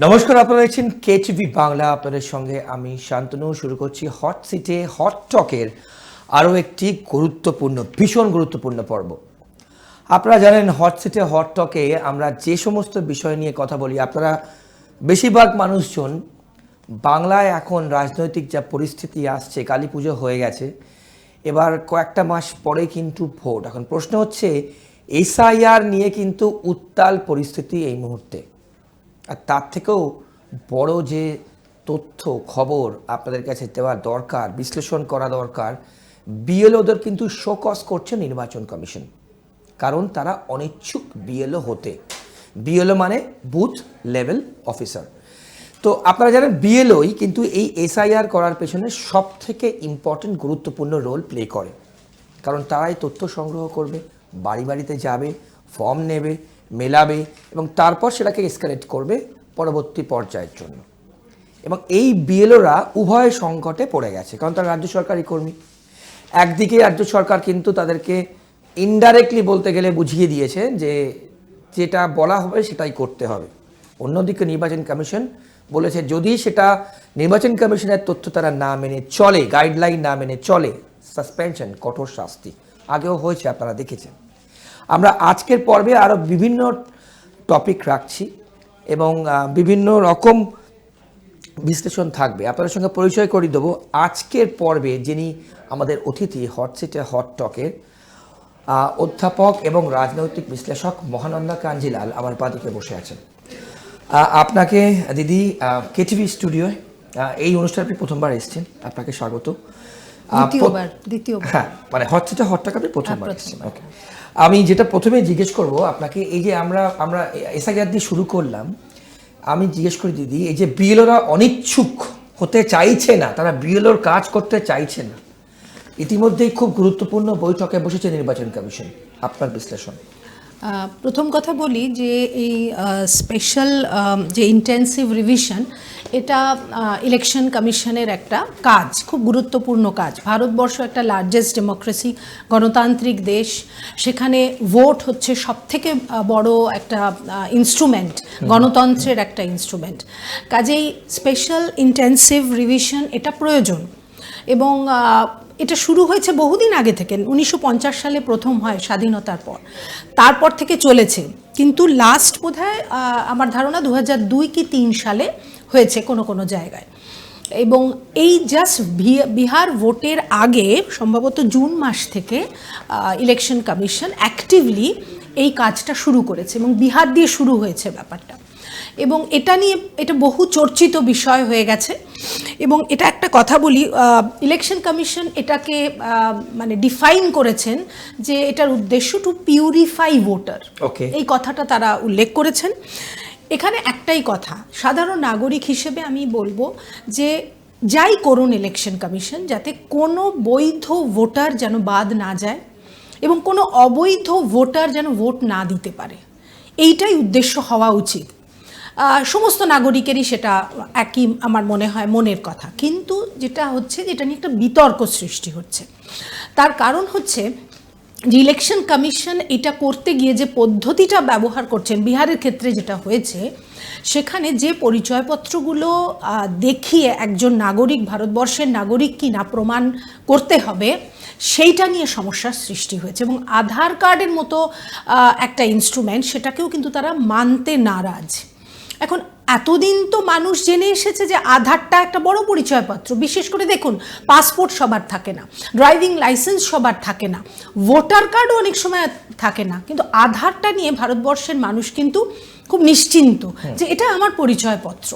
নমস্কার, আপনারা দেখছেন কেটিভি বাংলা। আপনাদের সঙ্গে আমি শান্তনু। শুরু করছি হট সিটে হট টকের আরও একটি ভীষণ গুরুত্বপূর্ণ পর্ব। আপনারা জানেন হট সিটে হট টকে আমরা যে সমস্ত বিষয় নিয়ে কথা বলি, আপনারা বেশিরভাগ মানুষজন বাংলায় এখন রাজনৈতিক যা পরিস্থিতি আসছে, কালী পুজো হয়ে গেছে, এবার কয়েকটা মাস পরে কিন্তু ভোট। এখন প্রশ্ন হচ্ছে এসআইআর নিয়ে কিন্তু উত্তাল পরিস্থিতি এই মুহূর্তে। আর তার থেকেও বড় যে তথ্য খবর আপনাদের কাছে দেওয়া দরকার, বিশ্লেষণ করা দরকার, বিএলওদের কিন্তু শোকজ করছে নির্বাচন কমিশন, কারণ তারা অনিচ্ছুক বিএলও হতে। বিএলও মানে বুথ লেভেল অফিসার। তো আপনারা জানেন বিএলওই কিন্তু এই এসআইআর করার পেছনে সব থেকে ইম্পর্টেন্ট গুরুত্বপূর্ণ রোল প্লে করে, কারণ তারাই তথ্য সংগ্রহ করবে, বাড়ি বাড়িতে যাবে, ফর্ম নেবে, মেলাবে এবং তারপর সেটাকে এসকালেট করবে পরবর্তী পর্যায়ের জন্য। এবং এই বিএলওরা উভয় সংকটে পড়ে গেছে, কারণ তারা রাজ্য সরকারি কর্মী। একদিকে রাজ্য সরকার কিন্তু তাদেরকে ইনডাইরেক্টলি বলতে গেলে বুঝিয়ে দিয়েছে যে যেটা বলা হবে সেটাই করতে হবে। অন্যদিকে নির্বাচন কমিশন বলেছে যদি সেটা নির্বাচন কমিশনের তথ্য তারা না মেনে চলে, গাইডলাইন না মেনে চলে, সাসপেনশন, কঠোর শাস্তি। আগেও হয়েছে, আপনারা দেখেছেন। আমরা আজকের পর্বে আরও বিভিন্ন টপিক রাখছি এবং বিভিন্ন রকম বিশ্লেষণ থাকবে। আপনাদের সঙ্গে পরিচয় করিয়ে দেবো আজকের পর্বে যিনি আমাদের অতিথি হট সিটে হট টকের অধ্যাপক এবং রাজনৈতিক বিশ্লেষক মহানন্দা কাঞ্জিলাল আমার পাদিকে বসে আছেন। আপনাকে দিদি কেটিভি স্টুডিওয় এই অনুষ্ঠানে আপনি প্রথমবার এসেছেন, আপনাকে স্বাগত। দ্বিতীয়বার হ্যাঁ, মানে হট সিটে হট টক আপনি প্রথমবার এসেছেন। ওকে, আমি যেটা প্রথমে জিজ্ঞেস করব আপনাকে, এই যে আমরা এসআইআর দিয়ে শুরু করলাম, আমি জিজ্ঞেস করি দিদি, এই যে বিএলওরা অনিচ্ছুক হতে চাইছে না, তারা বিএলওর কাজ করতে চাইছে না, ইতিমধ্যেই খুব গুরুত্বপূর্ণ বৈঠকে বসেছে নির্বাচন কমিশন, আপনার বিশ্লেষণ? প্রথম কথা বলি যে এই স্পেশাল যে ইন্টেন্সিভ রিভিশন, এটা ইলেকশন কমিশনের একটা কাজ, খুব গুরুত্বপূর্ণ কাজ। ভারতবর্ষ একটা লার্জেস্ট ডেমোক্রেসি, গণতান্ত্রিক দেশ, সেখানে ভোট হচ্ছে সবথেকে বড় একটা ইনস্ট্রুমেন্ট, গণতন্ত্রের একটা ইনস্ট্রুমেন্ট। কাজেই স্পেশাল ইন্টেন্সিভ রিভিশন এটা প্রয়োজন। এবং এটা শুরু হয়েছে বহুদিন আগে থেকে, 1950 সালে প্রথম হয় স্বাধীনতার পর, তারপর থেকে চলেছে। কিন্তু লাস্ট বোধহয় আমার ধারণা 2002 কি 3 সালে হয়েছে কোনো কোনো জায়গায়। এবং এই জাস্ট বিহার ভোটের আগে সম্ভবত জুন মাস থেকে ইলেকশন কমিশন অ্যাক্টিভলি এই কাজটা শুরু করেছে এবং বিহার দিয়ে শুরু হয়েছে ব্যাপারটা। এবং এটা নিয়ে এটা বহু চর্চিত বিষয় হয়ে গেছে। এবং এটা একটা কথা বলি, ইলেকশন কমিশন এটাকে মানে ডিফাইন করেছেন যে এটার উদ্দেশ্য টু পিউরিফাই ভোটার, এই কথাটা তারা উল্লেখ করেছেন। এখানে একটাই কথা, সাধারণ নাগরিক হিসেবে আমি বলবো যে যাই করুন ইলেকশন কমিশন, যাতে কোনো বৈধ ভোটার যেন বাদ না যায় এবং কোনো অবৈধ ভোটার যেন ভোট না দিতে পারে, এইটাই উদ্দেশ্য হওয়া উচিত। সমস্ত নাগরিকেরই সেটা একই আমার মনে হয় মনের কথা। কিন্তু যেটা হচ্ছে, যেটা নিয়ে একটা বিতর্ক সৃষ্টি হচ্ছে, তার কারণ হচ্ছে যে ইলেকশন কমিশন এটা করতে গিয়ে যে পদ্ধতিটা ব্যবহার করছেন, বিহারের ক্ষেত্রে যেটা হয়েছে, সেখানে যে পরিচয়পত্রগুলো দেখিয়ে একজন নাগরিক ভারতবর্ষের নাগরিক কি না প্রমাণ করতে হবে, সেইটা নিয়ে সমস্যার সৃষ্টি হয়েছে। এবং আধার কার্ডের মতো একটা ইনস্ট্রুমেন্ট, সেটাকেও কিন্তু তারা মানতে নারাজ। এখন এতদিন তো মানুষ জেনে এসেছে যে আধারটা একটা বড় পরিচয়পত্র। বিশেষ করে দেখুন, পাসপোর্ট সবার থাকে না, ড্রাইভিং লাইসেন্স সবার থাকে না, ভোটার কার্ডও অনেক সময় থাকে না, কিন্তু আধারটা নিয়ে ভারতবর্ষের মানুষ কিন্তু খুব নিশ্চিন্ত যে এটা আমার পরিচয়পত্র।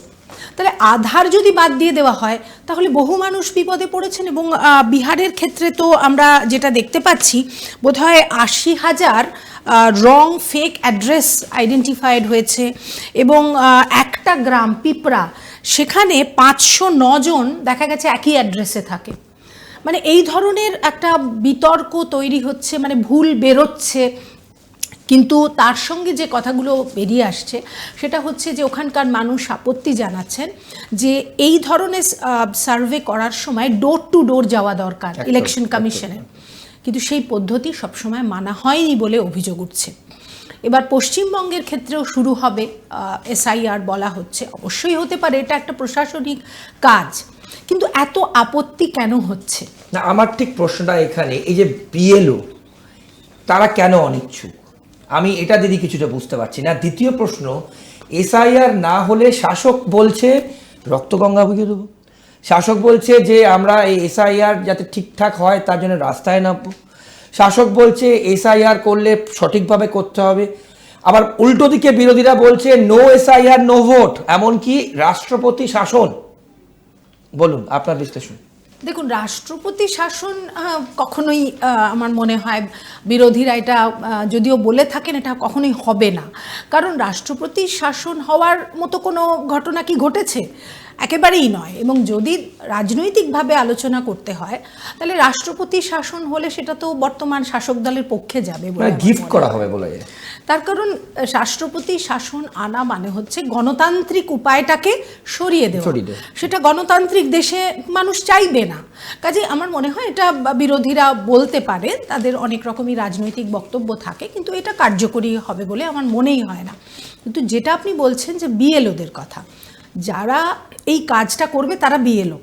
তাহলে আধার যদি বাদ দিয়ে দেওয়া হয় তাহলে বহু মানুষ বিপদে পড়েছেন। এবং বিহারের ক্ষেত্রে তো আমরা যেটা দেখতে পাচ্ছি, বোধহয় 80,000 রং ফেক অ্যাড্রেস আইডেন্টিফাইড হয়েছে। এবং একটা গ্রাম পিপরা, সেখানে 509 জন দেখা গেছে একই অ্যাড্রেসে থাকে। মানে এই ধরনের একটা বিতর্ক তৈরি হচ্ছে, মানে ভুল বেরোচ্ছে। কিন্তু তার সঙ্গে যে কথাগুলো বেরিয়ে আসছে সেটা হচ্ছে যে ওখানকার মানুষ আপত্তি জানাচ্ছেন যে এই ধরনের সার্ভে করার সময় ডোর টু ডোর যাওয়া দরকার ইলেকশন কমিশনের, কিন্তু সেই পদ্ধতি সবসময় মানা হয়নি বলে অভিযোগ উঠছে। এবার পশ্চিমবঙ্গের ক্ষেত্রেও শুরু হবে এসআইআর বলা হচ্ছে, অবশ্যই হতে পারে, এটা একটা প্রশাসনিক কাজ, কিন্তু এত আপত্তি কেন হচ্ছে? না, আমার ঠিক প্রশ্নটা এখানে, এই যে বিএলও তারা কেন অনিচ্ছুক, আমি এটা দিদি কিছুটা বুঝতে পারছি না। দ্বিতীয় প্রশ্ন, এসআইআর না হলে শাসক বলছে রক্তগঙ্গা বইয়ে দেবো, শাসক বলছে যে আমরা এই এসআইআর যাতে ঠিকঠাক হয় তার জন্য রাস্তায় নামবো, শাসক বলছে এসআইআর করলে সঠিকভাবে করতে হবে, আবার উল্টো দিকে বিরোধীরা বলছে নো এসআইআর নো ভোট, এমনকি রাষ্ট্রপতি শাসন। বলুন আপনার বিশ্লেষণ। দেখুন, রাষ্ট্রপতি শাসন কখনোই আমার মনে হয় বিরোধীরা এটা যদিও বলে থাকেন, এটা কখনোই হবে না। কারণ রাষ্ট্রপতি শাসন হওয়ার মতো কোনো ঘটনা কি ঘটেছে? একেবারেই নয়। এবং যদি রাজনৈতিকভাবে আলোচনা করতে হয় তাহলে রাষ্ট্রপতি শাসন হলে সেটা তো বর্তমান শাসক দলের পক্ষে যাবে, গিফট করা হবে বলে। তার কারণ রাষ্ট্রপতি শাসন আনা মানে হচ্ছে গণতান্ত্রিক উপায়টাকে সরিয়ে দেওয়া, সেটা গণতান্ত্রিক দেশে মানুষ চাইবে না। কাজে আমার মনে হয় এটা বিরোধীরা বলতে পারে, তাদের অনেক রকমই রাজনৈতিক বক্তব্য থাকে, কিন্তু এটা কার্যকরী হবে বলে আমার মনেই হয় না। কিন্তু যেটা আপনি বলছেন যে বিএলওদের কথা, যারা এই কাজটা করবে তারা বিএলও,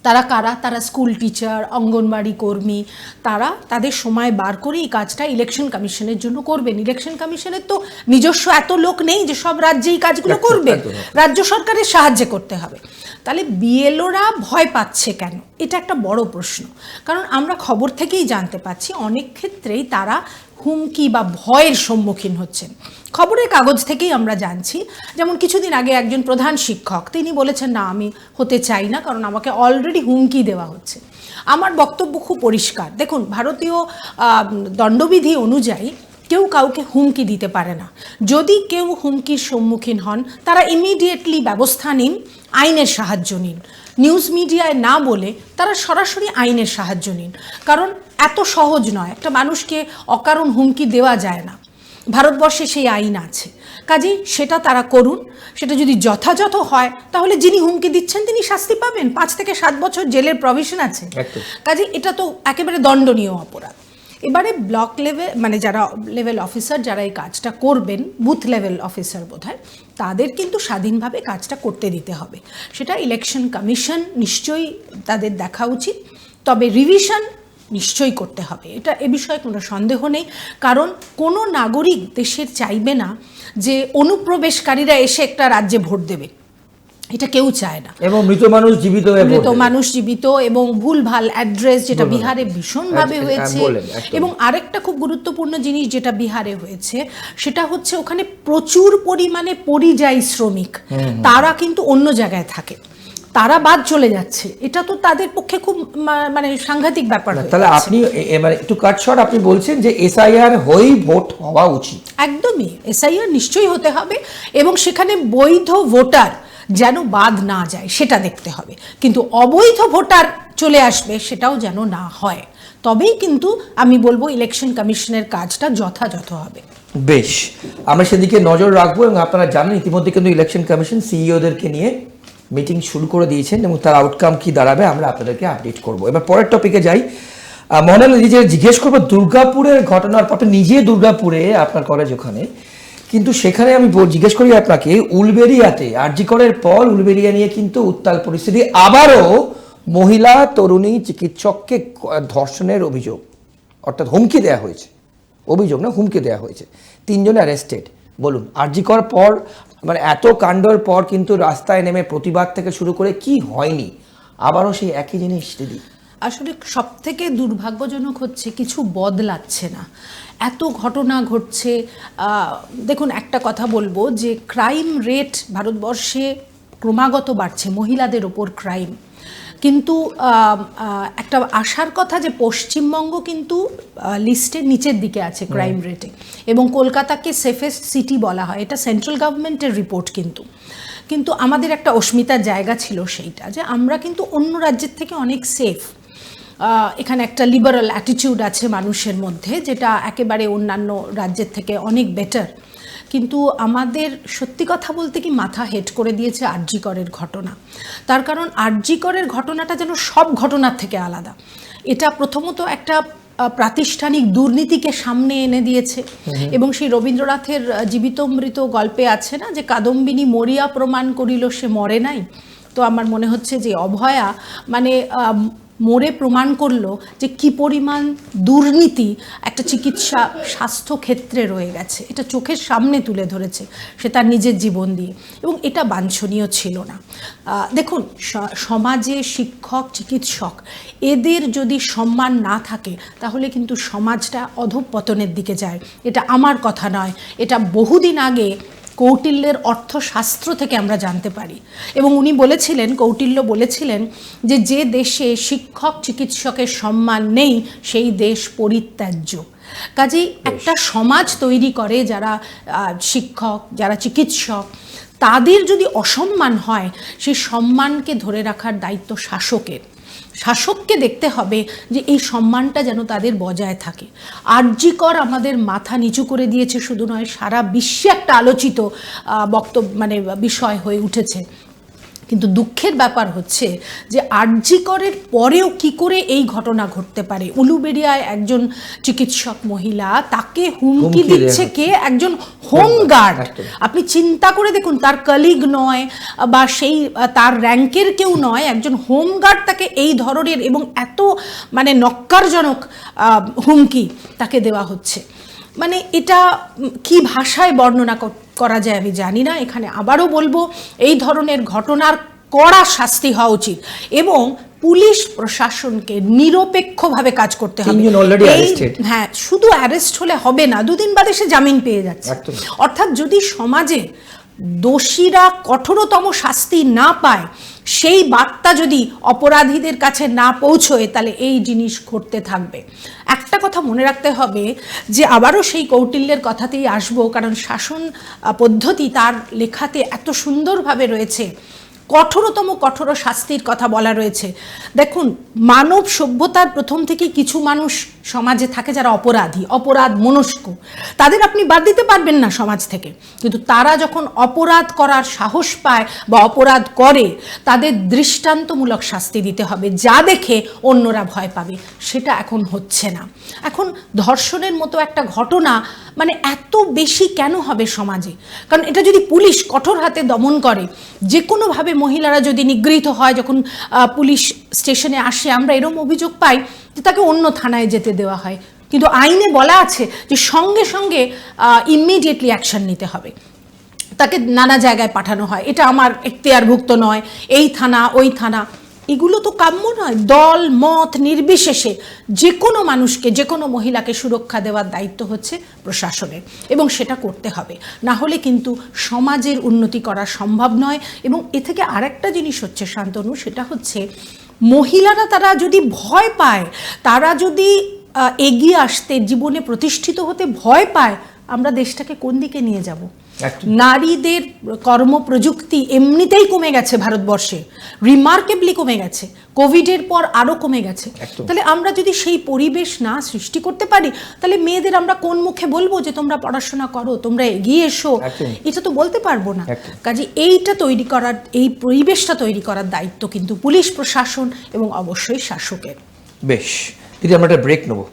তারা কারা? তারা স্কুল টিচার, অঙ্গনবাড়ি কর্মী, তারা তাদের সময় বার করে এই কাজটা ইলেকশন কমিশনের জন্য করবেন। ইলেকশন কমিশনের তো নিজস্ব এত লোক নেই যে সব রাজ্যে এই কাজগুলো করবে, রাজ্য সরকারের সাহায্যে করতে হবে। তাহলে বিএলওরা ভয় পাচ্ছে কেন? এটা একটা বড় প্রশ্ন। কারণ আমরা খবর থেকেই জানতে পাচ্ছি অনেক ক্ষেত্রেই তারা হুমকি বা ভয়ের সম্মুখীন হচ্ছেন। খবরের কাগজ থেকেই আমরা জানছি, যেমন কিছুদিন আগে একজন প্রধান শিক্ষক তিনি বলেছেন, না আমি হতে চাই না, কারণ আমাকে অলরেডি হুমকি দেওয়া হচ্ছে। আমার বক্তব্য খুব পরিষ্কার। দেখুন, ভারতীয় দণ্ডবিধি অনুযায়ী কেউ কাউকে হুমকি দিতে পারে না। যদি কেউ হুমকির সম্মুখীন হন তারা ইমিডিয়েটলি ব্যবস্থা নিন, আইনের সাহায্য নিন। নিউজ মিডিয়ায় না বলে তারা সরাসরি আইনের সাহায্য নিন, কারণ এত সহজ নয়, একটা মানুষকে অকারণ হুমকি দেওয়া যায় না। ভারতবর্ষে সেই আইন আছে, কাজেই সেটা তারা করুন। সেটা যদি যথাযথ হয় তাহলে যিনি হুমকি দিচ্ছেন তিনি শাস্তি পাবেন, 5 থেকে 7 বছর জেলের প্রভিশন আছে। কাজেই এটা তো একেবারে দণ্ডনীয় অপরাধ। এবারে ব্লক লেভেল, মানে যারা লেভেল অফিসার, যারা এই কাজটা করবেন, বুথ লেভেল অফিসার বোধহয়, তাদের কিন্তু স্বাধীনভাবে কাজটা করতে দিতে হবে। সেটা ইলেকশন কমিশন নিশ্চয়ই তাদের দেখা উচিত, তবে রিভিশন নিশ্চয়ই করতে হবে, এটা এ বিষয়ে কোনো সন্দেহ নেই। কারণ কোনো নাগরিক দেশের চাইবে না যে অনুপ্রবেশকারীরা এসে একটা রাজ্যে ভোট দেবে, এটা কেউ চায় না। এবং মৃত মানুষ জীবিত এবং ভুলভাল অ্যাড্রেস, যেটা বিহারে ভীষণভাবে হয়েছে। এবং আরেকটা খুব গুরুত্বপূর্ণ জিনিস যেটা বিহারে হয়েছে সেটা হচ্ছে ওখানে প্রচুর পরিমাণে পরিযায়ী শ্রমিক, তারা কিন্তু অন্য জায়গায় থাকে, তারা বাদ চলে যাচ্ছে। এটা তো তাদের পক্ষে খুব মানে সাংঘাতিক ব্যাপার। তাহলে আপনি মানে একটু কাট শর্ট আপনি বলছেন যে এসআইআর হই ভোট হওয়া উচিত। একদমই, এসআইআর নিশ্চয়ই হতে হবে এবং সেখানে বৈধ ভোটার যেন বাদ না যায় সেটা দেখতে হবে, কিন্তু অবৈধ ভোটার চলে আসবে সেটাও যেন না হয়। তবেই কিন্তু আমি বলবো ইলেকশন কমিশনের কাজটা যথাযথ হবে। বেশ, আমরা সেদিকে নজর রাখবো। এবং আপনারা জানেন ইতিমধ্যে কিন্তু ইলেকশন কমিশন সিইওদেরকে নিয়ে মিটিং শুরু করে দিয়েছেন এবং তার আউটকাম কি দাঁড়াবে আমরা আপনাদেরকে আপডেট করব। এবার পরের টপিকে যাই। মনে যে জিজ্ঞেস করবো দুর্গাপুরের ঘটনার পর, নিজে দুর্গাপুরে আপনার কলেজ ওখানে, কিন্তু সেখানে আমি জিজ্ঞেস করি আপনাকে, উলবেড়িয়াতে আরজি করের পর উলবেড়িয়া নিয়ে কিন্তু উত্তাল পরিস্থিতি, আবারও মহিলা তরুণী চিকিৎসককে ধর্ষণের অভিযোগ, অর্থাৎ হুমকি দেওয়া হয়েছে, অভিযোগ না হুমকি দেওয়া হয়েছে, 3 জন অ্যারেস্টেড। বলুন, আরজি কর পর মানে এত কাণ্ডর পর কিন্তু রাস্তায় নেমে প্রতিবাদ থেকে শুরু করে কি হয়নি, আবারও সেই একই জিনিস দিদি। আসলে সব থেকে দুর্ভাগ্যজনক হচ্ছে কিছু বদলাচ্ছে না, এত ঘটনা ঘটছে। দেখুন, একটা কথা বলবো যে ক্রাইম রেট ভারতবর্ষে ক্রমাগত বাড়ছে, মহিলাদের ওপর ক্রাইম, কিন্তু একটা আশার কথা যে পশ্চিমবঙ্গ কিন্তু লিস্টের নিচের দিকে আছে ক্রাইম রেটে, এবং কলকাতাকে সেফেস্ট সিটি বলা হয়, এটা সেন্ট্রাল গভর্নমেন্টের রিপোর্ট। কিন্তু আমাদের একটা অস্মিতার জায়গা ছিল সেইটা যে আমরা কিন্তু অন্য রাজ্যের থেকে অনেক সেফ। এখানে একটা লিবারাল অ্যাটিটিউড আছে মানুষের মধ্যে, যেটা একেবারে অন্যান্য রাজ্যের থেকে অনেক বেটার। কিন্তু আমাদের সত্যি কথা বলতে কি মাথা হেট করে দিয়েছে আরজি করের ঘটনা। তার কারণ আরজি করের ঘটনাটা যেন সব ঘটনার থেকে আলাদা। এটা প্রথমত একটা প্রাতিষ্ঠানিক দুর্নীতিকে সামনে এনে দিয়েছে। এবং সেই রবীন্দ্রনাথের জীবিত মৃত গল্পে আছে না যে কাদম্বিনী মরিয়া প্রমাণ করিল সে মরে নাই। তো আমার মনে হচ্ছে যে অভয়া মানে মরে প্রমাণ করলো যে কি পরিমাণ দুর্নীতি একটা চিকিৎসা স্বাস্থ্য ক্ষেত্রে রয়ে গেছে, এটা চোখের সামনে তুলে ধরেছে সে তার নিজের জীবন দিয়ে, এবং এটা বাঞ্ছনীয় ছিল না। দেখুন, সমাজে শিক্ষক চিকিৎসক এদের যদি সম্মান না থাকে তাহলে কিন্তু সমাজটা অধঃপতনের দিকে যায়। এটা আমার কথা নয়, এটা বহুদিন আগে কৌটিল্যের অর্থশাস্ত্র থেকে আমরা জানতে পারি। এবং উনি বলেছিলেন, কৌটিল্য বলেছিলেন যে যে দেশে শিক্ষক চিকিৎসকের সম্মান নেই সেই দেশ পরিত্যাজ্য। কাজেই একটা সমাজ তৈরি করে যারা শিক্ষক, যারা চিকিৎসক, তাদের যদি অসম্মান হয় সেই সম্মানকে ধরে রাখার দায়িত্ব শাসকের। শাসককে দেখতে হবে যে এই সম্মানটা যেন তাদের বজায় থাকে। আরজিকর আমাদের মাথা নিচু করে দিয়েছে শুধু নয়, সারা বিশ্বে একটা আলোচিত বক্তব্য মানে বিষয় হয়ে উঠেছে। কিন্তু দুঃখের ব্যাপার হচ্ছে যে আরজিকরের পরেও কি করে এই ঘটনা ঘটতে পারে। উলুবেড়িয়ায় একজন চিকিৎসক মহিলা, তাকে হুমকি দিচ্ছে কে? একজন হোমগার্ড। আপনি চিন্তা করে দেখুন, তার কলিগ নয় বা সেই তার র্যাঙ্কের কেউ নয়, একজন হোমগার্ড তাকে এই ধরনের এবং এত মানে নক্কারজনক হুমকি তাকে দেওয়া হচ্ছে। মানে এটা কি ভাষায় বর্ণনা করা যায় আমি জানি না। এখানে আবারও বলবো, এই ধরনের ঘটনার কড়া শাস্তি হওয়া উচিত এবং পুলিশ প্রশাসনকে নিরপেক্ষভাবে কাজ করতে হবে। হ্যাঁ, শুধু অ্যারেস্ট হলে হবে না, দুদিন বাদে সে জামিন পেয়ে যাচ্ছে। অর্থাৎ যদি সমাজে দোষীরা কঠোরতম শাস্তি না পায়, সেই বার্তা যদি অপরাধীদের কাছে না পৌঁছয়, তাহলে এই জিনিস ঘটতে থাকবে। একটা কথা মনে রাখতে হবে যে আবারও সেই কৌটিল্যের কথাতেই আসবো, কারণ শাসন পদ্ধতি তার লেখাতে এত সুন্দরভাবে রয়েছে। কঠোর শাস্তির কথা বলা রয়েছে। দেখুন, মানব সভ্যতার প্রথম থেকে কিছু মানুষ সমাজে থাকে যারা অপরাধ মনস্ক, তাদের আপনি বাদ দিতে পারবেন না সমাজ থেকে। কিন্তু তারা যখন অপরাধ করার সাহস পায় বা অপরাধ করে, তাদের দৃষ্টান্তমূলক শাস্তি দিতে হবে, যা দেখে অন্যরা ভয় পাবে। সেটা এখন হচ্ছে না। এখন ধর্ষণের মতো একটা ঘটনা মানে এত বেশি কেন হবে সমাজে? কারণ এটা যদি পুলিশ কঠোর হাতে দমন করে, যে কোনোভাবে মহিলারা যদি নিগৃহীত হয়, যখন পুলিশ স্টেশনে আসে, আমরা এরকম অভিযোগ পাই যে তাকে অন্য থানায় যেতে দেওয়া হয়। কিন্তু আইনে বলা আছে যে সঙ্গে সঙ্গে ইমিডিয়েটলি অ্যাকশন নিতে হবে, তাকে নানা জায়গায় পাঠানো হয়। এটা আমার এখতিয়ারভুক্ত নয়, এই থানা ওই থানা, এগুলো তো কাম্য নয়। দল মত নির্বিশেষে যে কোনো মানুষকে, যে কোনো মহিলাকে সুরক্ষা দেওয়ার দায়িত্ব হচ্ছে প্রশাসনের, এবং সেটা করতে হবে। না হলে কিন্তু সমাজের উন্নতি করা সম্ভব নয়। এবং এ থেকে আরেকটা জিনিস হচ্ছে শান্তনু, সেটা হচ্ছে মহিলারা তারা যদি ভয় পায়, তারা যদি এগিয়ে আসতে, জীবনে প্রতিষ্ঠিত হতে ভয় পায়, আমরা দেশটাকে কোন দিকে নিয়ে যাব? নারীদের কর্মপ্রযুক্তি এমনিতেই কমে গেছে ভারতবর্ষে, রিমার্কেবলি কমে গেছে, কোভিডের পর আরো কমে গেছে। তাহলে আমরা যদি সেই পরিবেশ না সৃষ্টি করতে পারি, তাহলে মেয়েদের আমরা কোন মুখে বলবো যে তোমরা পড়াশোনা করো, তোমরা এগিয়ে এসো? এটা তো বলতে পারবো না। কাজে এইটা তৈরি করার, এই পরিবেশটা তৈরি করার দায়িত্ব কিন্তু পুলিশ প্রশাসন এবং অবশ্যই শাসকের। বেশ, দিদি আমরা একটা ব্রেক নেবো,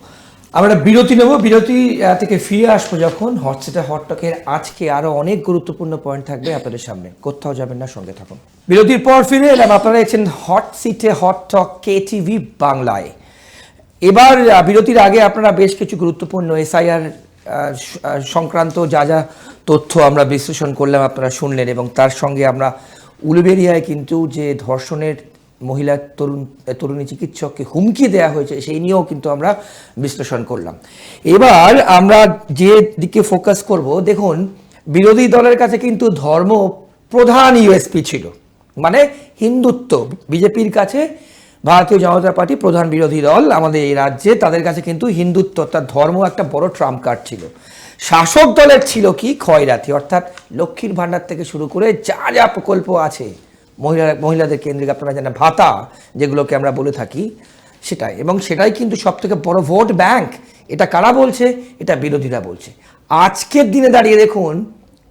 আমরা বিরতি নেব। বিরতি থেকে ফিরে আসবো যখন হট সিটে হট টকের আজকে আরো অনেক গুরুত্বপূর্ণ পয়েন্ট থাকবে আপনাদের সামনে, কোথাও যাবেন না, সঙ্গে থাকুন। বিরতির পর ফিরে এলাম, আপনারা দেখছেন হট সিটে হট টক KTV বাংলায়। এবার বিরতির আগে আপনারা বেশ কিছু গুরুত্বপূর্ণ SIR সংক্রান্ত যা যা তথ্য আমরা বিশ্লেষণ করলাম আপনারা শুনলেন, এবং তার সঙ্গে আমরা উলুবেড়িয়ায় কিন্তু যে ধর্ষণের মহিলা তরুণী চিকিৎসককে হুমকি দেওয়া হয়েছে সেই নিয়েও কিন্তু আমরা বিশ্লেষণ করলাম। এবার আমরা যে দিকে ফোকাস করব, দেখুন বিরোধী দলের কাছে কিন্তু ধর্ম প্রধান USP ছিল, মানে হিন্দুত্ব। বিজেপির কাছে, ভারতীয় জনতা পার্টি প্রধান বিরোধী দল আমাদের এই রাজ্যে, তাদের কাছে কিন্তু হিন্দুত্ব অর্থাৎ ধর্ম একটা বড় ট্রাম্প কার্ড ছিল। শাসক দলের ছিল কি? খয়রাতি, অর্থাৎ লক্ষ্মীর ভাণ্ডার থেকে শুরু করে যা যা প্রকল্প আছে মহিলাদের কেন্দ্রিক, আপনারা জানেন ভাতা যেগুলোকে আমরা বলে থাকি, সেটাই। এবং সেটাই কিন্তু সব থেকে বড় ভোট ব্যাংক। এটা কারা বলছে? এটা বিরোধীরা বলছে। আজকের দিনে দাঁড়িয়ে দেখুন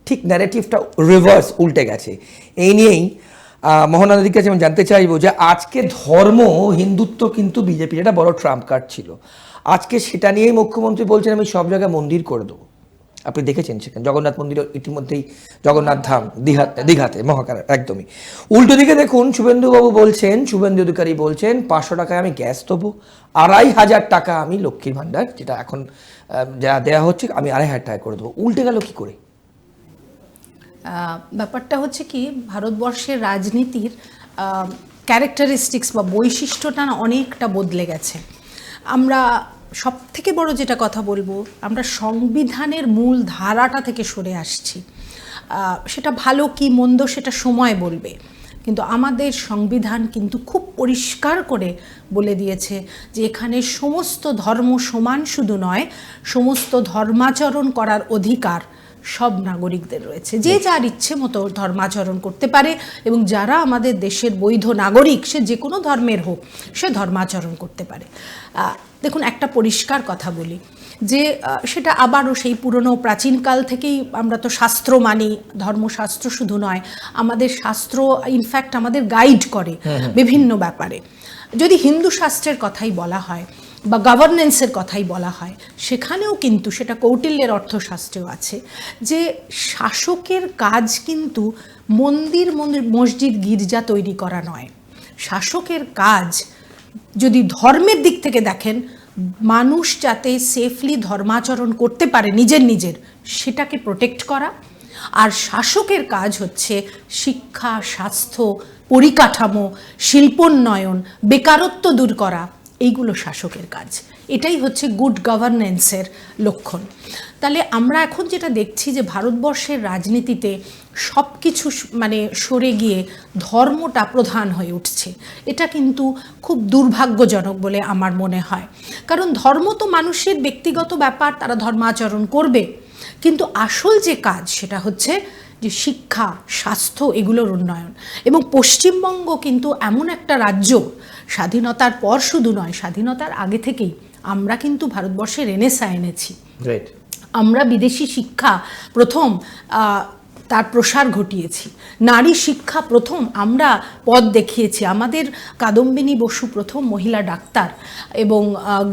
ঠিক ন্যারেটিভটা রিভার্স, উল্টে গেছে। এই নিয়েই মোহনাদির কাছে আমি জানতে চাইবো যে আজকে ধর্ম হিন্দুত্ব কিন্তু বিজেপির একটা বড় ট্রাম্প কার্ড ছিল। আজকে সেটা নিয়েই মুখ্যমন্ত্রী বলছেন আমি সব জায়গায় মন্দির করে দেবো। আপনি দেখেছেন সেখানে জগন্নাথ মন্দির ইতিমধ্যেই, জগন্নাথ ধাম দীঘাতে মহাকার একদমই। উল্টো দিকে দেখুন শুভেন্দুবাবু বলছেন, শুভেন্দু অধিকারী বলছেন 500 টাকায় আমি গ্যাস দেবো, 2500 টাকা আমি লক্ষ্মীর ভাণ্ডার যেটা এখন যা দেওয়া হচ্ছে আমি 2500 টাকা করে দেবো। উল্টে গেল কি করে? ব্যাপারটা হচ্ছে কি, ভারতবর্ষের রাজনীতির ক্যারেক্টারিস্টিক্স বা বৈশিষ্ট্যটা না অনেকটা বদলে গেছে। আমরা সব থেকে বড় যেটা কথা বলবো, আমরা সংবিধানের মূল ধারাটা থেকে সরে আসছি। সেটা ভালো কি মন্দ সেটা সময় বলবে, কিন্তু আমাদের সংবিধান কিন্তু খুব পরিষ্কার করে বলে দিয়েছে যে এখানে সমস্ত ধর্ম সমান, শুধু নয় সমস্ত ধর্মাচরণ করার অধিকার সব নাগরিকদের রয়েছে। যে যার ইচ্ছে মতো ধর্মাচরণ করতে পারে এবং যারা আমাদের দেশের বৈধ নাগরিক, সে যে কোনো ধর্মের হোক, সে ধর্মাচরণ করতে পারে। দেখুন, একটা পরিষ্কার কথা বলি যে সেটা আবারও সেই পুরনো প্রাচীনকাল থেকেই আমরা তো শাস্ত্র মানি, ধর্মশাস্ত্র শুধু নয়, আমাদের শাস্ত্র ইনফ্যাক্ট আমাদের গাইড করে বিভিন্ন ব্যাপারে। যদি হিন্দু শাস্ত্রের কথাই বলা হয় বা গভর্নেন্সের কথাই বলা হয়, সেখানেও কিন্তু সেটা কৌটিল্যের অর্থশাস্ত্রেও আছে যে শাসকের কাজ কিন্তু মন্দির মসজিদ গির্জা তৈরি করা নয়। শাসকের কাজ যদি ধর্মের দিক থেকে দেখেন, মানুষ যাতে সেফলি ধর্মাচরণ করতে পারে নিজের সেটাকে প্রোটেক্ট করা। আর শাসকের কাজ হচ্ছে শিক্ষা, স্বাস্থ্য, পরিকাঠামো, শিল্পোন্নয়ন, বেকারত্ব দূর করা, এইগুলো শাসকের কাজ। এটাই হচ্ছে গুড গভর্নেন্সের লক্ষণ। তাহলে আমরা এখন যেটা দেখছি যে ভারতবর্ষের রাজনীতিতে সব কিছু মানে সরে গিয়ে ধর্মটা প্রধান হয়ে উঠছে, এটা কিন্তু খুব দুর্ভাগ্যজনক বলে আমার মনে হয়। কারণ ধর্ম তো মানুষের ব্যক্তিগত ব্যাপার, তারা ধর্মাচরণ করবে, কিন্তু আসল যে কাজ সেটা হচ্ছে যে শিক্ষা, স্বাস্থ্য, এগুলোর উন্নয়ন। এবং পশ্চিমবঙ্গ কিন্তু এমন একটা রাজ্য, স্বাধীনতার পর শুধু নয়, স্বাধীনতার আগে থেকেই আমরা কিন্তু ভারতবর্ষে রেনেসাঁ এনেছি। আমরা বিদেশি শিক্ষা প্রথম তার প্রসার ঘটিয়েছি, নারী শিক্ষা প্রথম আমরা পথ দেখিয়েছি। আমাদের কাদম্বিনী বসু প্রথম মহিলা ডাক্তার এবং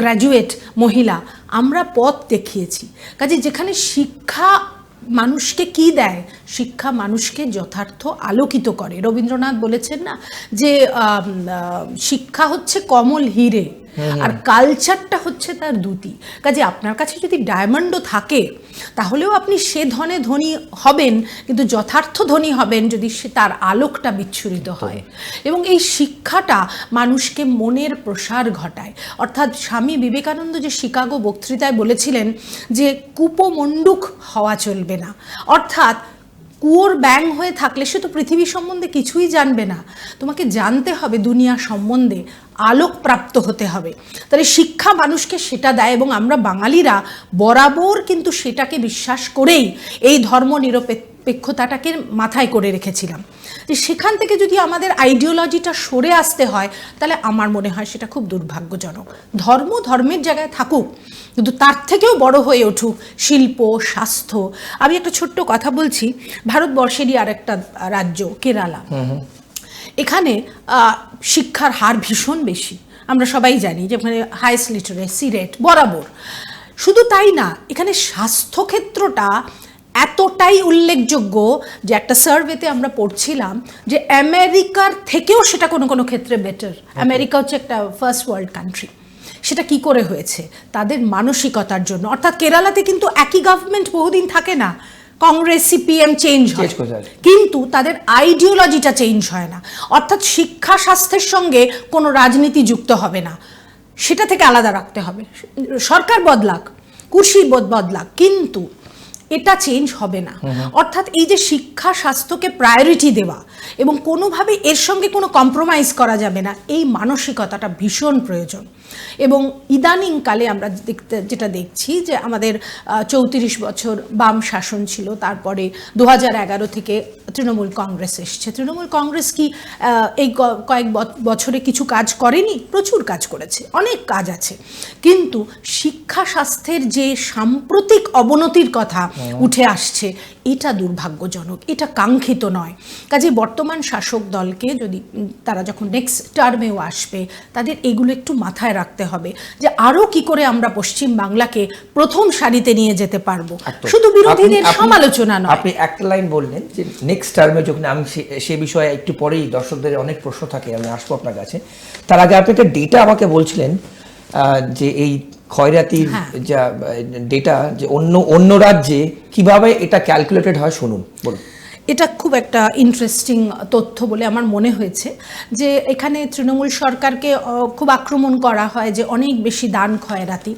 গ্র্যাজুয়েট মহিলা, আমরা পথ দেখিয়েছি। কাজে যেখানে শিক্ষা মানুষকে কি দেয়, শিক্ষা মানুষকে যথার্থ আলোকিত করে। রবীন্দ্রনাথ বলেছেন না যে শিক্ষা হচ্ছে কমল হিরে আর কালচারটা হচ্ছে তার দ্যুতি। কাজে আপনার কাছে যদি ডায়মন্ডও থাকে তাহলেও আপনি সে ধনে ধনী হবেন, কিন্তু যথার্থ ধনী হবেন যদি সে তার আলোকটা বিচ্ছুরিত হয়। এবং এই শিক্ষাটা মানুষকে মনের প্রসার ঘটায়। অর্থাৎ স্বামী বিবেকানন্দ যে শিকাগো বক্তৃতায় বলেছিলেন যে কূপমণ্ডুক হওয়া চলবে না, অর্থাৎ কুয়োর ব্যাং হয়ে থাকলে সে তো পৃথিবী সম্বন্ধে কিছুই জানবে না, তোমাকে জানতে হবে দুনিয়া সম্বন্ধে, আলোক প্রাপ্ত হতে হবে। তাহলে শিক্ষা মানুষকে সেটা দেয় এবং আমরা বাঙালিরা বরাবর কিন্তু সেটাকে বিশ্বাস করেই এই ধর্ম নিরপেক্ষতাটাকে মাথায় করে রেখেছিলাম। যে সেখান থেকে যদি আমাদের আইডিওলজিটা সরে আসতে হয়, তাহলে আমার মনে হয় সেটা খুব দুর্ভাগ্যজনক। ধর্ম ধর্মের জায়গায় থাকুক, কিন্তু তার থেকেও বড় হয়ে উঠুক শিল্প, স্বাস্থ্য। আমি একটা ছোট্ট কথা বলছি, ভারতবর্ষেরই আর একটা রাজ্য কেরালা, এখানে শিক্ষার হার ভীষণ বেশি, আমরা সবাই জানি যে এখানে হাইয়েস্ট লিটারেসি রেট বরাবর। শুধু তাই না, এখানে স্বাস্থ্যক্ষেত্রটা এতটাই উল্লেখযোগ্য যে একটা সার্ভেতে আমরা পড়ছিলাম যে আমেরিকার থেকেও সেটা কোনো কোনো ক্ষেত্রে বেটার। আমেরিকা হচ্ছে একটা ফার্স্ট ওয়ার্ল্ড কান্ট্রি। সেটা কি করে হয়েছে? তাদের মানসিকতার জন্য। অর্থাৎ কেরালাতে কিন্তু একই গভর্নমেন্ট বহুদিন থাকে না, কংগ্রেস সিপিএম চেঞ্জ হয়, কিন্তু তাদের আইডিওলজিটা চেঞ্জ হয় না। অর্থাৎ শিক্ষা স্বাস্থ্যের সঙ্গে কোনো রাজনীতি যুক্ত হবে না, সেটা থেকে আলাদা রাখতে হবে। সরকার বদলাক, কুর্সি বদলাক, কিন্তু এটা চেঞ্জ হবে না। অর্থাৎ এই যে শিক্ষা স্বাস্থ্যকে প্রায়োরিটি দেওয়া এবং কোনোভাবে এর সঙ্গে কোনো কম্প্রোমাইজ করা যাবে না, এই মানসিকতাটা ভীষণ প্রয়োজন। এবং ইদানিংকালে আমরা যেটা দেখছি যে আমাদের 34 বছর বাম শাসন ছিল, তারপরে 2011 থেকে তৃণমূল কংগ্রেস এসছে। তৃণমূল কংগ্রেস কি এই কয়েক বছরে কিছু কাজ করেনি? প্রচুর কাজ করেছে, অনেক কাজ আছে, কিন্তু শিক্ষা স্বাস্থ্যের যে সাম্প্রতিক অবনতির কথা উঠে আসছে, এটা দুর্ভাগ্যজনক, এটা কাঙ্ক্ষিত নয়। কাজে বর্তমানে বর্তমান শাসক দলকে যদি তারা যখন নেক্সট টার্মেও আসবে তাদের এগুলো একটু মাথায় রাখতে হবে যে আরও কি করে আমরা পশ্চিম বাংলাকে প্রথম সারিতে নিয়ে যেতে পারবো, শুধু বিরোধীদের সমালোচনা নয়। আপনি একটা লাইন বললেন যে নেক্সট টার্মে যখন আমি সে বিষয়ে একটু পরেই দর্শকদের অনেক প্রশ্ন থাকে, আমি আসবো আপনার কাছে। তার আগে আপনি একটা ডেটা আমাকে বলছিলেন যে এই খয়রাতির যা ডেটা যে অন্য রাজ্যে কিভাবে এটা ক্যালকুলেটেড হয়, শুনুন বলুন। এটা খুব একটা ইন্টারেস্টিং তথ্য বলে আমার মনে হয়েছে যে এখানে তৃণমূল সরকারকে খুব আক্রমণ করা হয় যে অনেক বেশি দান খয়রাতি।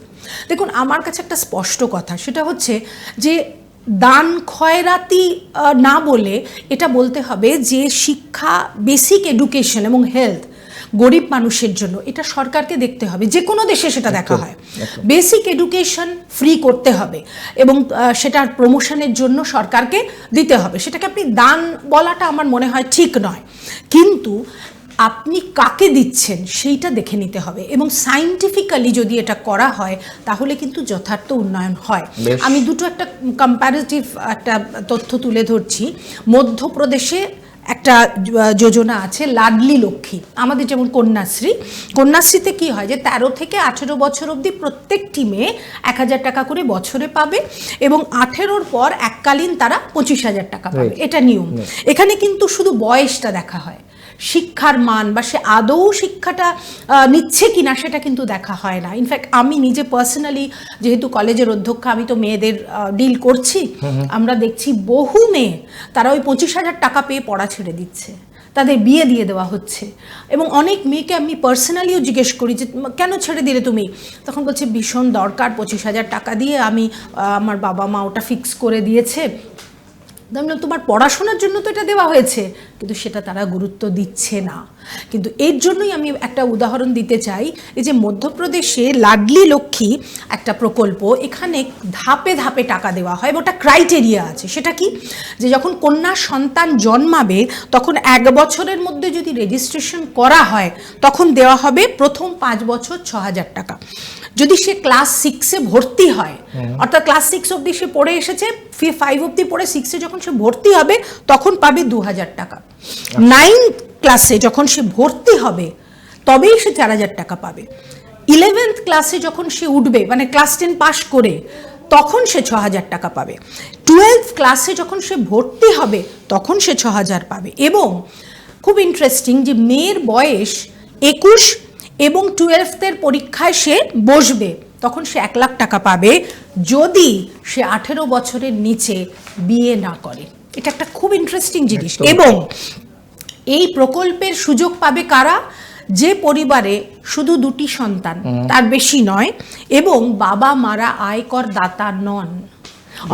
দেখুন, আমার কাছে একটা স্পষ্ট কথা, সেটা হচ্ছে যে দান খয়রাতি না বলে এটা বলতে হবে যে শিক্ষা, বেসিক এডুকেশন এবং হেলথ গরিব মানুষের জন্য এটা সরকারকে দেখতে হবে। যে কোনো দেশে সেটা দেখা হয়, বেসিক এডুকেশন ফ্রি করতে হবে এবং সেটার প্রমোশনের জন্য সরকারকে দিতে হবে। সেটাকে আপনি দান বলাটা আমার মনে হয় ঠিক নয়, কিন্তু আপনি কাকে দিচ্ছেন সেইটা দেখে নিতে হবে এবং সায়েন্টিফিক্যালি যদি এটা করা হয় তাহলে কিন্তু যথার্থ উন্নয়ন হয়। আমি দুটো একটা কম্প্যারেটিভ একটা তথ্য তুলে ধরছি। মধ্যপ্রদেশে একটা যোজনা আছে লাডলি লক্ষ্মী, আমাদের যেমন কন্যাশ্রীতে কি হয় যে 13 থেকে 18 বছর অবধি প্রত্যেকটি মেয়ে 1000 টাকা করে বছরে পাবে এবং 18-র পর এককালীন তারা 25,000 টাকা পাবে, এটা নিয়ম। এখানে কিন্তু শুধু বয়সটা দেখা হয়, শিক্ষার মান বা সে আদৌ শিক্ষাটা নিচ্ছে কিনা সেটা কিন্তু দেখা হয় না। ইনফ্যাক্ট আমি নিজে পার্সোনালি যেহেতু কলেজের অধ্যক্ষ, আমি তো মেয়েদের ডিল করছি, আমরা দেখছি বহু মেয়ে তারা ওই 25,000 টাকা পেয়ে পড়া ছেড়ে দিচ্ছে, তাদের বিয়ে দিয়ে দেওয়া হচ্ছে। এবং অনেক মেয়েকে আমি পার্সোনালিও জিজ্ঞেস করি যে কেন ছেড়ে দিলে তুমি, তখন বলছে ভীষণ দরকার, 25,000 টাকা দিয়ে আমি আমার বাবা মা ওটা ফিক্স করে দিয়েছে, তোমার পড়াশোনার জন্য তো এটা দেওয়া হয়েছে, কিন্তু সেটা তারা গুরুত্ব দিচ্ছে না। কিন্তু এর জন্যই আমি একটা উদাহরণ দিতে চাই, এই যে মধ্যপ্রদেশে লাডলি লক্ষ্মী একটা প্রকল্প, এখানে ধাপে ধাপে টাকা দেওয়া হয় এবং ওটা ক্রাইটেরিয়া আছে। সেটা কি, যে যখন কন্যা সন্তান জন্মাবে তখন 1 বছরের মধ্যে যদি রেজিস্ট্রেশন করা হয় তখন দেওয়া হবে প্রথম 5 বছর 6,000 টাকা। যদি সে ক্লাস 6-এ ভর্তি হয়, অর্থাৎ ক্লাস 6 অবধি সে পড়ে এসেছে, 5 অবধি পড়ে 6-এ যখন সে ভর্তি হবে তখন পাবে 2,000 টাকা। 9 ক্লাসে যখন সে ভর্তি হবে তবেই সে 4,000 টাকা পাবে। 11th ক্লাসে যখন সে উঠবে, মানে ক্লাস 10 পাস করে, তখন সে 6,000 টাকা পাবে। 12th ক্লাসে যখন সে ভর্তি হবে তখন সে 6,000 পাবে। এবং খুব ইন্টারেস্টিং যে মেয়ের বয়স 21 এবং 12th পরীক্ষায় সে বসবে তখন সে 1 লাখ টাকা পাবে যদি সে 18 বছরের নিচে বিয়ে না করে। এটা একটা খুব ইন্টারেস্টিং জিনিস। এবং এই প্রকল্পের সুযোগ পাবে কারা, যে পরিবারে শুধু 2টি সন্তান, তার বেশি নয়, এবং বাবা মারা আয়কর দাতা নন।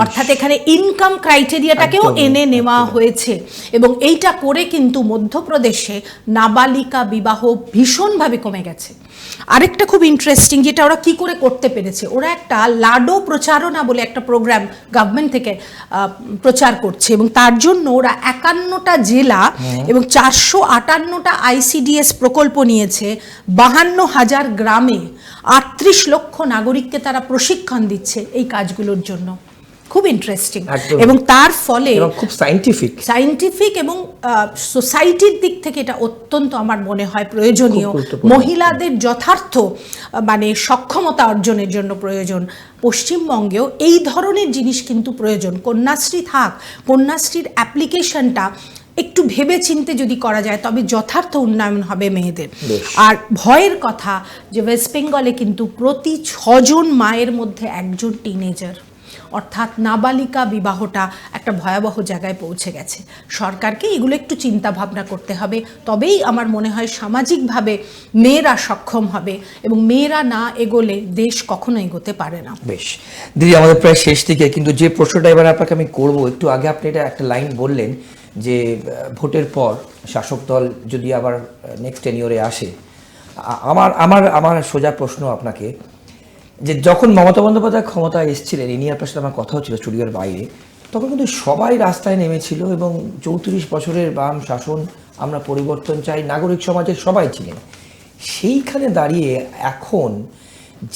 অর্থাৎ এখানে ইনকাম ক্রাইটেরিয়াটাকেও এনে নেওয়া হয়েছে এবং এইটা করে কিন্তু মধ্যপ্রদেশে নাবালিকা বিবাহ ভীষণভাবে কমে গেছে। আরেকটা খুব ইন্টারেস্টিং, যেটা ওরা কি করে করতে পেরেছে, ওরা একটা লাডো প্রচারণা বলে একটা প্রোগ্রাম গভর্নমেন্ট থেকে প্রচার করছে এবং তার জন্য ওরা 51টা জেলা এবং 458টা ICDS প্রকল্প নিয়েছে, 52,000 গ্রামে 38 লক্ষ নাগরিককে তারা প্রশিক্ষণ দিচ্ছে এই কাজগুলোর জন্য। খুব ইন্টারেস্টিং এবং তার ফলে খুব সায়েন্টিফিক এবং সোসাইটির দিক থেকে এটা অত্যন্ত আমার মনে হয় প্রয়োজনীয়, মহিলাদের যথার্থ মানে সক্ষমতা অর্জনের জন্য প্রয়োজন। পশ্চিমবঙ্গেও এই ধরনের জিনিস কিন্তু প্রয়োজন। কন্যাশ্রী থাক, কন্যাশ্রীর অ্যাপ্লিকেশনটা একটু ভেবে চিনতে যদি করা যায় তবে যথার্থ উন্নয়ন হবে মেয়েদের। আর ভয়ের কথা যে ওয়েস্ট বেঙ্গলে কিন্তু প্রতি 6 জন মায়ের মধ্যে 1 জন টিনেজার, অর্থাৎ নাবালিকা বিবাহটা একটা ভয়াবহ জায়গায় পৌঁছে গেছে। সরকারকে এগুলো একটু চিন্তা ভাবনা করতে হবে, তবেই আমার মনে হয় সামাজিকভাবে মেয়েরা সক্ষম হবে এবং মেয়েরা না এগোলে দেশ কখনো এগোতে পারে না। বেশ দিদি, আমাদের প্রায় শেষ দিকে, কিন্তু যে প্রশ্নটা এবার আপনাকে আমি করবো, একটু আগে আপনি এটা একটা লাইন বললেন যে ভোটের পর শাসক দল যদি আবার নেক্সট টেনিয়রে আসে, আমার সোজা প্রশ্ন আপনাকে, যে যখন মমতা বন্দ্যোপাধ্যায় ক্ষমতায় এসেছিলেন, এই নিয়ে আপনার সাথে আমার কথা হচ্ছিল স্টুডিওর বাইরে, তখন কিন্তু সবাই রাস্তায় নেমেছিল এবং 34 বছরের বাম শাসন, আমরা পরিবর্তন চাই, নাগরিক সমাজের সবাই ছিলেন। সেইখানে দাঁড়িয়ে এখন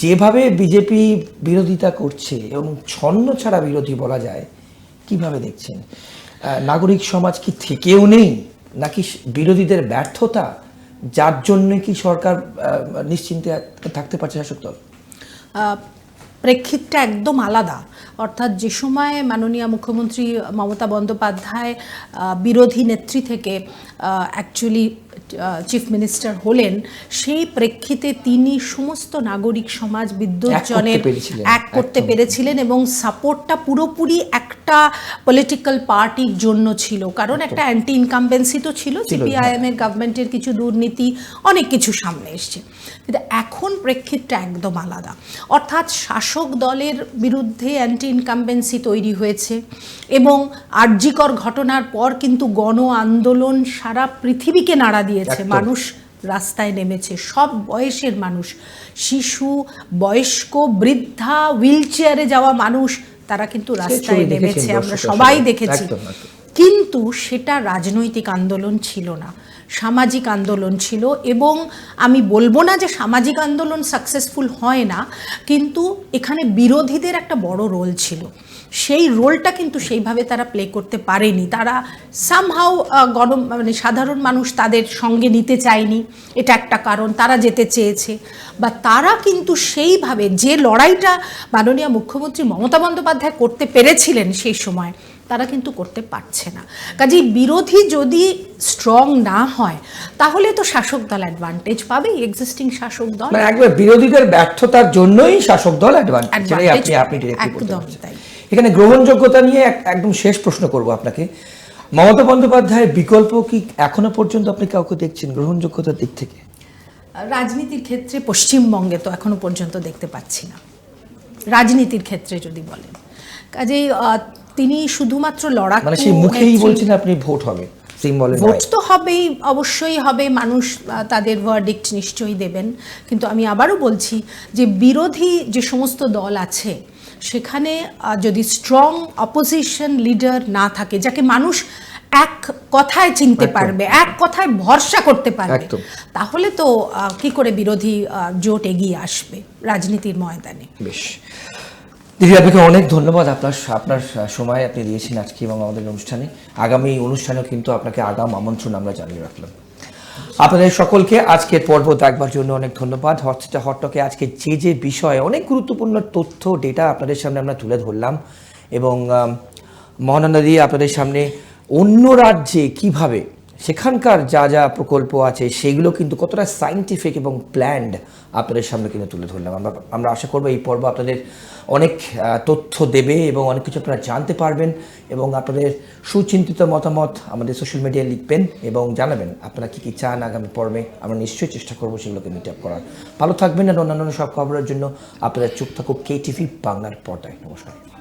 যেভাবে বিজেপি বিরোধিতা করছে এবং ছন্ন ছাড়া বিরোধী বলা যায়, কিভাবে দেখছেন? নাগরিক সমাজ কি থেকেও নেই, নাকি বিরোধীদের ব্যর্থতা, যার জন্য কি সরকার নিশ্চিন্তে থাকতে পারছে শাসক দল? প্রেক্ষিতটা একদম আলাদা। অর্থাৎ যে সময় মাননীয় মুখ্যমন্ত্রী মমতা বন্দ্যোপাধ্যায় বিরোধী নেত্রী থেকে অ্যাকচুয়ালি চিফ মিনিস্টার হলেন, সেই প্রেক্ষিতে তিনি সমস্ত নাগরিক সমাজ বিদ্যুৎজনের এক করতে পেরেছিলেন এবং সাপোর্টটা পুরোপুরি একটা পলিটিক্যাল পার্টির জন্য ছিল, কারণ একটা অ্যান্টি ইনকামবেন্সি তো ছিল, সিপিআইএম এর গভর্নমেন্টের কিছু দুর্নীতি অনেক কিছু সামনে এসছে। কিন্তু এখন প্রেক্ষিতটা একদম আলাদা। অর্থাৎ শাসক দলের বিরুদ্ধে অ্যান্টি ইনকামবেন্সি তৈরি হয়েছে এবং আরজিকর ঘটনার পর কিন্তু গণ আন্দোলন সারা পৃথিবীকে নাড়া দিয়েছে। মানুষ রাস্তায় নেমেছে, সব বয়সের মানুষ, শিশু, বয়স্ক, বৃদ্ধা, হুইল চেয়ারে যাওয়া মানুষ, তারা কিন্তু রাস্তায় নেমেছে, আমরা সবাই দেখেছি। কিন্তু সেটা রাজনৈতিক আন্দোলন ছিল না, সামাজিক আন্দোলন ছিল। এবং আমি বলবো না যে সামাজিক আন্দোলন সাকসেসফুল হয় না, কিন্তু এখানে বিরোধীদের একটা বড় রোল ছিল। সেই রোলটা কিন্তু সেইভাবে তারা প্লে করতে পারেনি। তারা সামহাউ মানে সাধারণ মানুষ তাদের সঙ্গে নিতে চায়নি, এটা একটা কারণ। তারা যেতে চেয়েছে, বা তারা কিন্তু সেইভাবে যে লড়াইটা মাননীয় মুখ্যমন্ত্রী মমতা বন্দ্যোপাধ্যায় করতে পেরেছিলেন সেই সময়, তারা কিন্তু করতে পারছে না। কাজেই বিরোধী যদি স্ট্রং না হয় তাহলে তো শাসক দল অ্যাডভান্টেজ পাবে, এক্সিস্টিং শাসক দল। মানে একবার বিরোধীদের ব্যর্থতার জন্যই শাসক দল অ্যাডভান্টেজ। একদম তাই। এখানে গ্রহণযোগ্যতা নিয়ে একদম শেষ প্রশ্ন করব আপনাকে। মমতা বন্দ্যোপাধ্যায়ের বিকল্প কি এখনো পর্যন্ত আপনি কাউকে দেখছেন গ্রহণযোগ্যতার দিক থেকে? রাজনীতির ক্ষেত্রে পশ্চিমবঙ্গে তো এখনো পর্যন্ত দেখতে পাচ্ছি না, রাজনীতির ক্ষেত্রে যদি বলেন। কাজেই তিনি শুধুমাত্র লড়াকু, মানে সেই মুখেই বলছেন আপনি ভোট হবে, ভোট তো হবেই, অবশ্যই হবে, মানুষ তাদের ভার্ডিক্ট নিশ্চয়ই দেবেন। কিন্তু আমি আবারও বলছি যে বিরোধী যে সমস্ত দল আছে সেখানে যদি স্ট্রং অপোজিশন লিডার না থাকে, যাকে মানুষ এক কথায় চিনতে পারবে, এক কথায় ভরসা করতে পারবে, তাহলে তো কি করে বিরোধী জোট এগিয়ে আসবে রাজনীতির ময়দানে। বেশ দিদি, আপনাকে অনেক ধন্যবাদ। আপনার সময় আপনি দিয়েছেন আজকে এবং আমাদের অনুষ্ঠানে। আগামী অনুষ্ঠানেও কিন্তু আপনাকে আগাম আমন্ত্রণ আমরা জানিয়ে রাখলাম। আপনাদের সকলকে আজকের পর্ব দেখবার জন্য অনেক ধন্যবাদ। হট টকে আজকে যে বিষয়ে অনেক গুরুত্বপূর্ণ তথ্য, ডেটা আপনাদের সামনে আমরা তুলে ধরলাম, এবং মহানন্দা দিয়ে আপনাদের সামনে অন্য রাজ্যে কিভাবে সেখানকার যা প্রকল্প আছে সেগুলো কিন্তু কতটা সায়েন্টিফিক এবং প্ল্যান্ড আপনাদের সামনে কিন্তু তুলে ধরলাম। আমরা আশা করবো এই পর্ব আপনাদের অনেক তথ্য দেবে এবং অনেক কিছু আপনারা জানতে পারবেন, এবং আপনাদের সুচিন্তিত মতামত আমাদের সোশ্যাল মিডিয়ায় লিখবেন এবং জানাবেন আপনারা কী চান আগামী পর্বে। আমরা নিশ্চয়ই চেষ্টা করবো সেগুলোকে মিট আপ করার। ভালো থাকবেন, আর অন্যান্য সব খবরের জন্য আপনাদের চোখ থাকুক KTV বাংলার পর্দায়। নমস্কার।